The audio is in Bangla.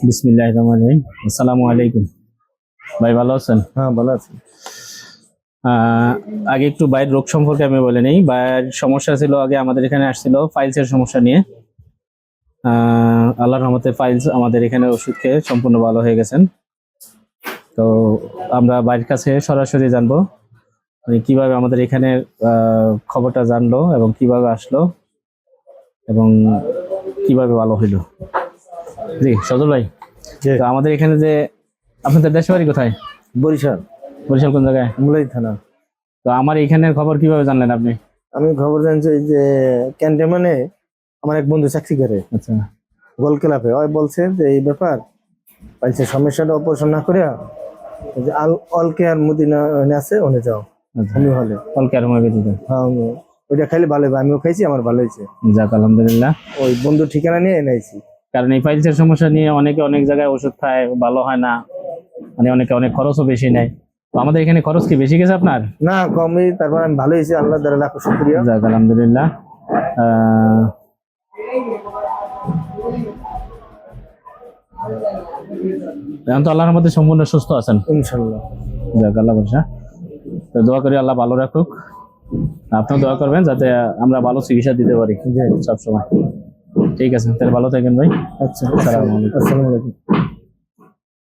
বিসমিল্লাহির রহমানির রহিম। আসসালামু আলাইকুম ভাই, ভালো আছেন? হ্যাঁ, ভালো আছি। আগে একটু বাইরের রোগ সম্পর্কে আমি বলে নেই। বাইরের সমস্যা ছিল, আগে আমাদের এখানে আসছিল ফাইলসের সমস্যা নিয়ে। আল্লাহর রহমতে ফাইলস আমাদের এখানে ওষুধ খেয়ে সম্পূর্ণ ভালো হয়ে গেছেন। তো আমরা বাইরের কাছে সরাসরি জানবো মানে কিভাবে আমাদের এখানে খবরটা জানলো এবং কিভাবে আসলো এবং কিভাবে ভালো হইলো। জি সজল ভাই, তো আমাদের এখানে যে আপনাদের দেশের বাড়ি কোথায়? বরিশাল। বরিশাল কোন জায়গায়? মুলাই থানা। তো আমার এখানের খবর কিভাবে জানলেন আপনি? আমি খবর জানছি যে ক্যান্টনমেন্টে আমার এক বন্ধু চাকরি করে, আচ্ছা গোল ক্লাবে। ওই বলছে যে এই ব্যাপার, বলছে সমস্যাটা অপারেশন না করে যে অল কেয়ার মদিনা আছে ওনে যাও। আচ্ছা, আমি হলে কলকে আর মুভি দিতে। হ্যাঁ, ওইটা খাইলে ভালো হবে। আমিও খাইছি, আমার ভালো হয়েছে। যাক আলহামদুলিল্লাহ। ওই বন্ধু ঠিকানা নিয়ে এনেছি। কারণ এই ফাইলসের সমস্যা নিয়ে অনেকে অনেক জায়গায় ওষুধ খায়, ভালো হয় না, মানে অনেকে অনেক খরচও বেশি নেয়। তো আমাদের এখানে খরচ কি বেশি গেছে আপনার? না, কমই। তারপর আমি ভালো হয়েছি, আল্লাহ দ্বারা লাখ শুকরিয়া। যাক আলহামদুলিল্লাহ। এখন তো আল্লাহর মধ্যে সম্পূর্ণ সুস্থ আছেন ইনশাল্লাহ। যাক আল্লাহ ভরসা। তো দোয়া করি আল্লাহ ভালো রাখুক। আপনিও দোয়া করবেন যাতে আমরা ভালো চিকিৎসা দিতে পারি সবসময়। ঠিক আছে, তাহলে ভালো থাকেন ভাই। আচ্ছা, আসসালামু আলাইকুম। আসসালামু আলাইকুম।